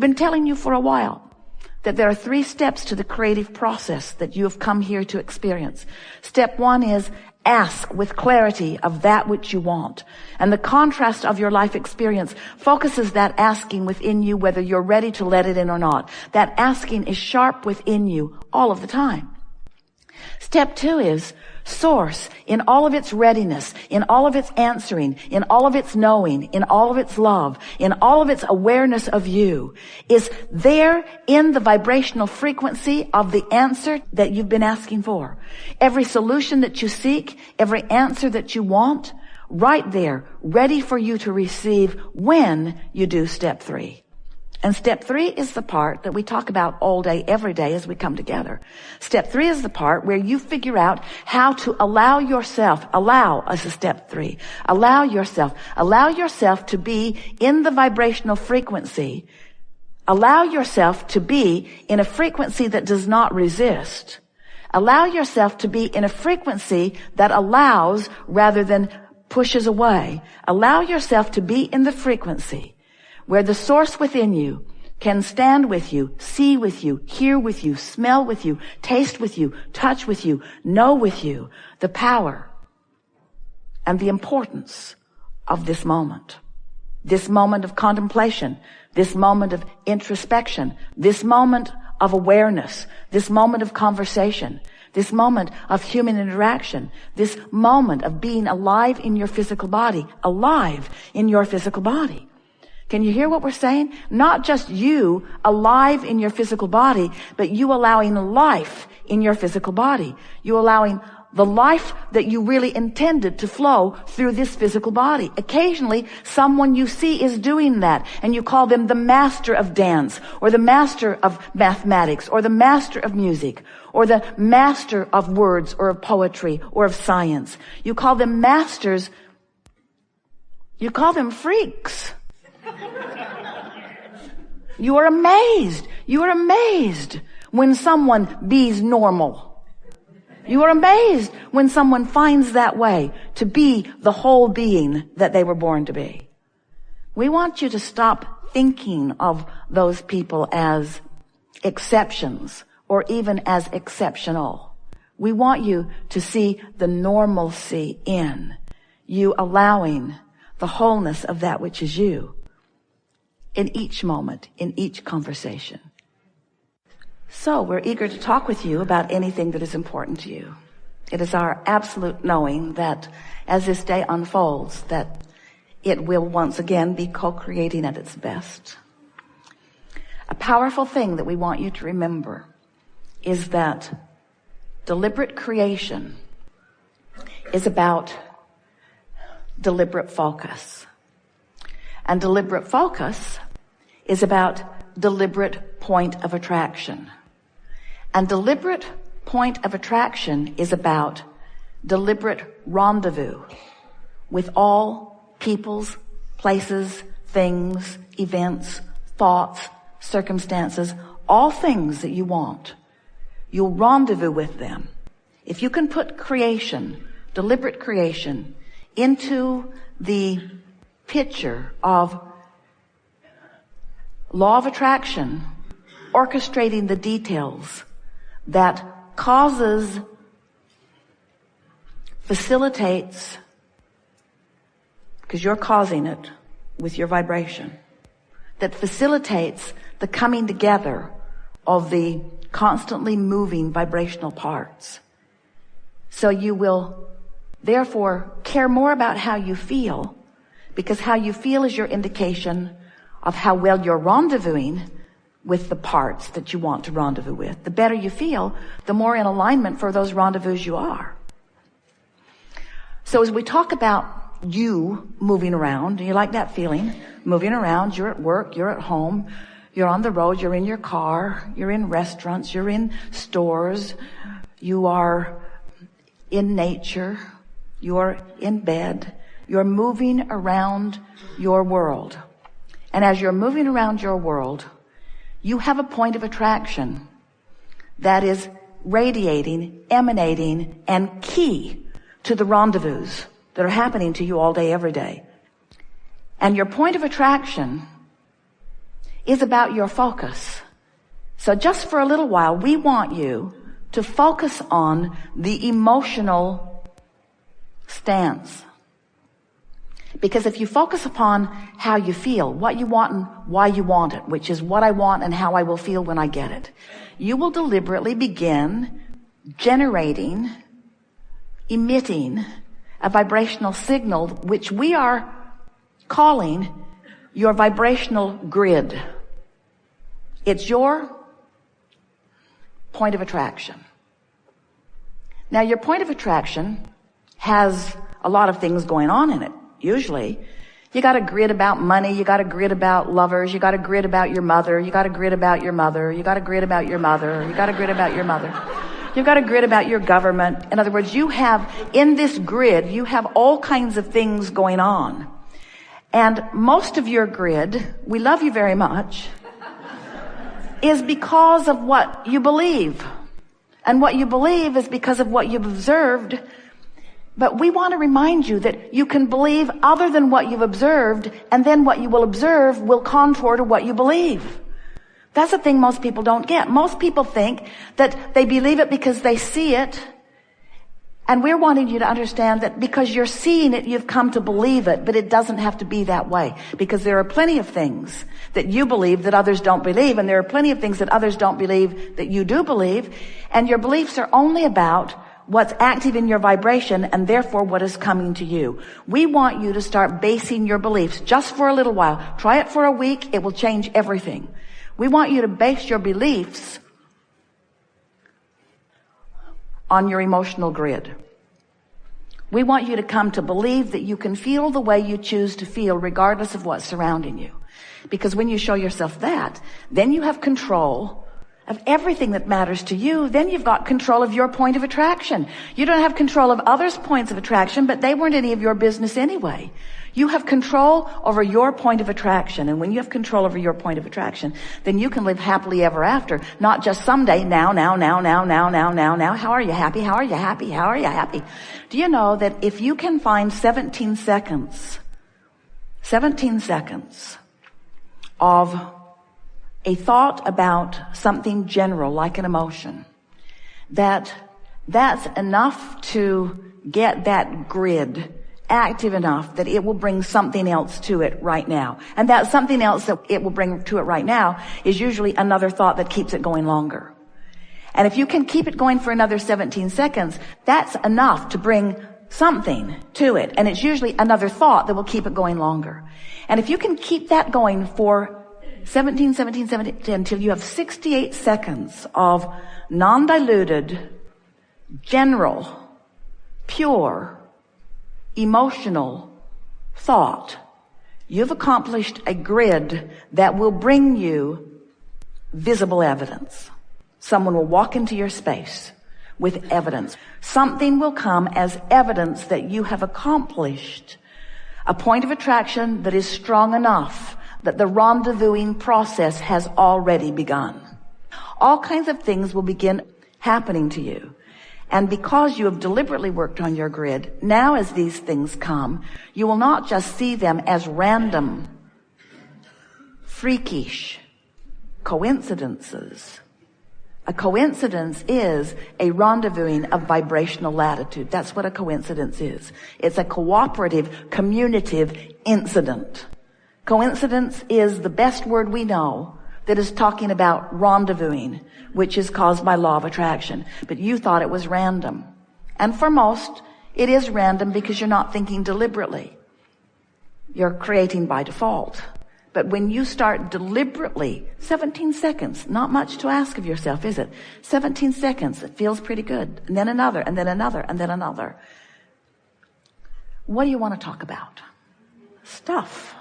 We've been telling you for a while that there are 3 steps to the creative process that you have come here to experience. Step 1 is ask with clarity of that which you want. And the contrast of your life experience focuses that asking within you, whether you're ready to let it in or not. That asking is sharp within you all of the time. Step 2 is source in all of its readiness, in all of its answering, in all of its knowing, in all of its love, in all of its awareness of you, is there in the vibrational frequency of the answer that you've been asking for. Every solution that you seek, every answer that you want, right there, ready for you to receive when you do step 3. And step 3 is the part that we talk about all day, every day as we come together. Step 3 is the part where you figure out how to allow yourself to be in the vibrational frequency. Allow yourself to be in a frequency that does not resist. Allow yourself to be in a frequency that allows rather than pushes away. Allow yourself to be in the frequency where the source within you can stand with you, see with you, hear with you, smell with you, taste with you, touch with you, know with you the power and the importance of this moment of contemplation, this moment of introspection, this moment of awareness, this moment of conversation, this moment of human interaction, this moment of being alive in your physical body, alive in your physical body. Can you hear what we're saying? Not just you alive in your physical body, but you allowing life in your physical body. You allowing the life that you really intended to flow through this physical body. Occasionally, someone you see is doing that, and you call them the master of dance, or the master of mathematics, or the master of music, or the master of words, or of poetry, or of science. You call them masters. You call them freaks. You are amazed. You are amazed when someone be's normal. You are amazed when someone finds that way to be the whole being that they were born to be. We want you to stop thinking of those people as exceptions or even as exceptional. We want you to see the normalcy in you, allowing the wholeness of that which is you in each moment, in each conversation. So we're eager to talk with you about anything that is important to you. It is our absolute knowing that as this day unfolds, that it will once again be co-creating at its best. A powerful thing that we want you to remember is that deliberate creation is about deliberate focus. And deliberate focus is about deliberate point of attraction. And deliberate point of attraction is about deliberate rendezvous with all peoples, places, things, events, thoughts, circumstances, all things that you want. You'll rendezvous with them. If you can put creation, deliberate creation, into the picture of law of attraction, orchestrating the details that facilitates, because you're causing it with your vibration, that facilitates the coming together of the constantly moving vibrational parts. So you will therefore care more about how you feel, because how you feel is your indication of how well you're rendezvousing with the parts that you want to rendezvous with. The better you feel, the more in alignment for those rendezvous you are. So as we talk about you moving around, do you like that feeling? Moving around, you're at work, you're at home, you're on the road, you're in your car, you're in restaurants, you're in stores, you are in nature, you're in bed, you're moving around your world. And as you're moving around your world, you have a point of attraction that is radiating, emanating, and key to the rendezvous that are happening to you all day, every day. And your point of attraction is about your focus. So just for a little while, we want you to focus on the emotional stance. Because if you focus upon how you feel, what you want and why you want it, which is what I want and how I will feel when I get it, you will deliberately begin generating, emitting a vibrational signal, which we are calling your vibrational grid. It's your point of attraction. Now, your point of attraction has a lot of things going on in it. Usually, you got a grid about money, you got a grid about lovers, you got a grid about your mother, you got a grid about your mother, you got a grid about your mother, you got a grid about your mother. You've got a grid about your government. In other words, you have, in this grid, you have all kinds of things going on. And most of your grid, we love you very much, is because of what you believe. And what you believe is because of what you've observed. But we want to remind you that you can believe other than what you've observed, and then what you will observe will contour to what you believe. That's the thing most people don't get. Most people think that they believe it because they see it. And we're wanting you to understand that because you're seeing it, you've come to believe it, but it doesn't have to be that way. Because there are plenty of things that you believe that others don't believe, and there are plenty of things that others don't believe that you do believe. And your beliefs are only about what's active in your vibration, and therefore what is coming to you. We want you to start basing your beliefs just for a little while. Try it for a week. It will change everything. We want you to base your beliefs on your emotional grid. We want you to come to believe that you can feel the way you choose to feel regardless of what's surrounding you. Because when you show yourself that, then you have control of everything that matters to you. Then you've got control of your point of attraction. You don't have control of others' points of attraction, but they weren't any of your business anyway. You have control over your point of attraction. And when you have control over your point of attraction, then you can live happily ever after. Not just someday, now. How are you happy? How are you happy? How are you happy? Do you know that if you can find 17 seconds of a thought about something general, like an emotion, that's enough to get that grid active enough that it will bring something else to it right now. And that something else that it will bring to it right now is usually another thought that keeps it going longer. And if you can keep it going for another 17 seconds, that's enough to bring something to it. And it's usually another thought that will keep it going longer. And if you can keep that going for 17, until you have 68 seconds of non-diluted, general, pure, emotional thought, you've accomplished a grid that will bring you visible evidence. Someone will walk into your space with evidence. Something will come as evidence that you have accomplished a point of attraction that is strong enough that the rendezvousing process has already begun. All kinds of things will begin happening to you. And because you have deliberately worked on your grid, now as these things come, you will not just see them as random, freakish coincidences. A coincidence is a rendezvousing of vibrational latitude. That's what a coincidence is. It's a cooperative, communicative incident. Coincidence is the best word we know that is talking about rendezvousing, which is caused by law of attraction. But you thought it was random. And for most, it is random because you're not thinking deliberately. You're creating by default. But when you start deliberately, 17 seconds, not much to ask of yourself, is it? 17 seconds, it feels pretty good. And then another, and then another, and then another. What do you want to talk about? Stuff.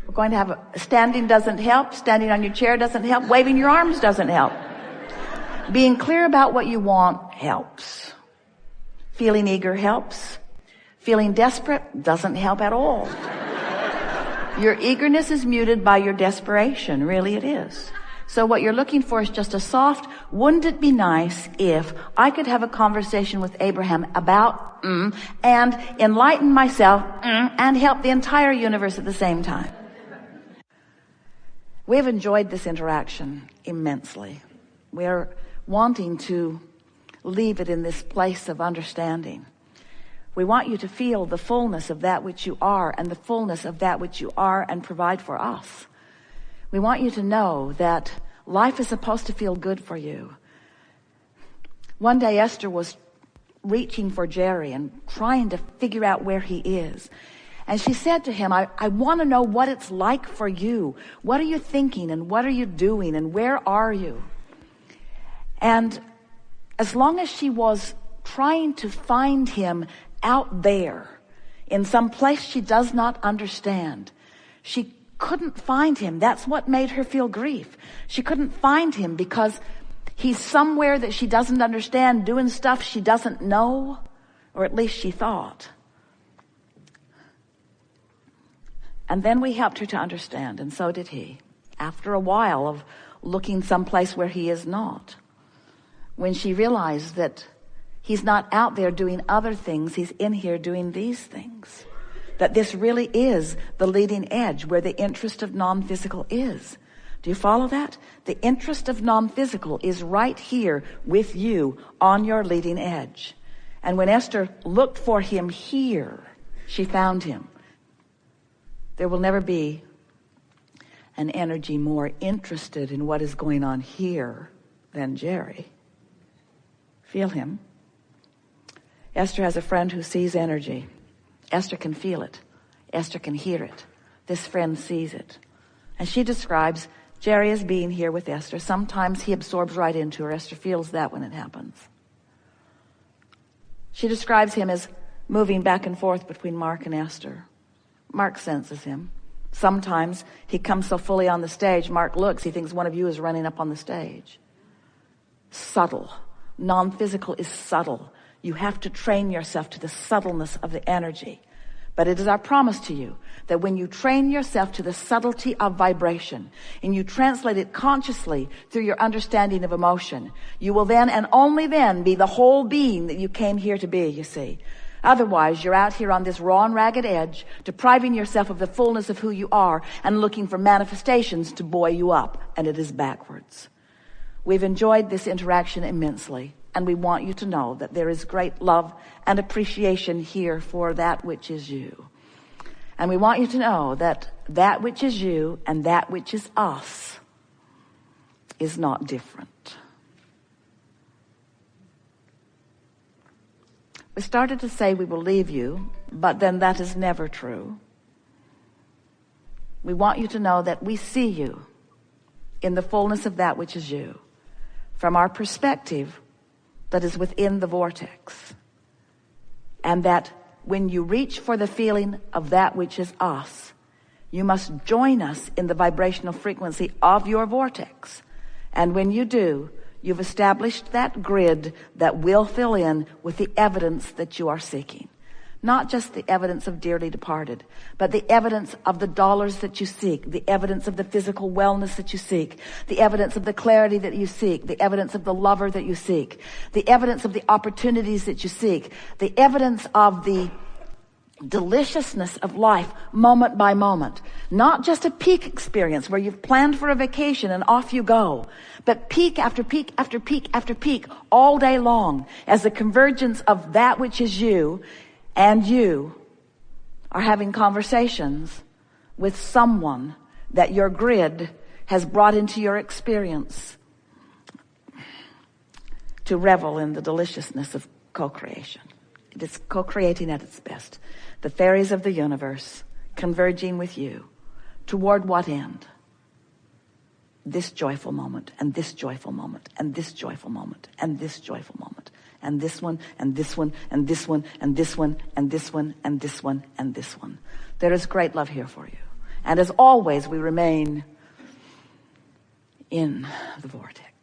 We're going to have standing doesn't help. Standing on your chair doesn't help. Waving your arms doesn't help. Being clear about what you want helps. Feeling eager helps. Feeling desperate doesn't help at all. Your eagerness is muted by your desperation. Really, it is. So what you're looking for is just a soft, wouldn't it be nice if I could have a conversation with Abraham about and enlighten myself and help the entire universe at the same time. We've enjoyed this interaction immensely. We're wanting to leave it in this place of understanding. We want you to feel the fullness of that which you are and the fullness of that which you are and provide for us. We want you to know that life is supposed to feel good for you. One day Esther was reaching for Jerry and trying to figure out where he is. And she said to him, I want to know what it's like for you. What are you thinking and what are you doing and where are you? And as long as she was trying to find him out there in some place she does not understand, she couldn't find him. That's what made her feel grief. She couldn't find him because he's somewhere that she doesn't understand, doing stuff she doesn't know, or at least she thought. And then we helped her to understand, and so did he. After a while of looking someplace where he is not, when she realized that he's not out there doing other things, he's in here doing these things. That this really is the leading edge where the interest of non-physical is. Do you follow that? The interest of non-physical is right here with you on your leading edge. And when Esther looked for him here, she found him. There will never be an energy more interested in what is going on here than Jerry. Feel him. Esther has a friend who sees energy. Esther can feel it. Esther can hear it. This friend sees it. And she describes Jerry as being here with Esther. Sometimes he absorbs right into her. Esther feels that when it happens. She describes him as moving back and forth between Mark and Esther. Mark senses him. Sometimes he comes so fully on the stage, Mark looks, he thinks one of you is running up on the stage. Subtle. Non-physical is subtle. You have to train yourself to the subtleness of the energy. But it is our promise to you that when you train yourself to the subtlety of vibration and you translate it consciously through your understanding of emotion, you will then and only then be the whole being that you came here to be, you see. Otherwise, you're out here on this raw and ragged edge, depriving yourself of the fullness of who you are and looking for manifestations to buoy you up, and it is backwards. We've enjoyed this interaction immensely, and we want you to know that there is great love and appreciation here for that which is you. And we want you to know that that which is you and that which is us is not different. We started to say we will leave you, but then that is never true. We want you to know that we see you in the fullness of that which is you, from our perspective that is within the vortex. And that when you reach for the feeling of that which is us, you must join us in the vibrational frequency of your vortex. And when you do, you've established that grid that will fill in with the evidence that you are seeking. Not just the evidence of dearly departed, but the evidence of the dollars that you seek, the evidence of the physical wellness that you seek, the evidence of the clarity that you seek, the evidence of the lover that you seek, the evidence of the opportunities that you seek, the evidence of the deliciousness of life moment by moment. Not just a peak experience where you've planned for a vacation and off you go, but peak after peak after peak after peak all day long as the convergence of that which is you and you are having conversations with someone that your grid has brought into your experience to revel in the deliciousness of co-creation. It is co-creating at its best. The fairies of the universe converging with you toward what end? This joyful moment, and this joyful moment, and this joyful moment, and this joyful moment, and this one, and this one, and this one, and this one, and this one, and this one, and this one. There is great love here for you. And as always, we remain in the vortex.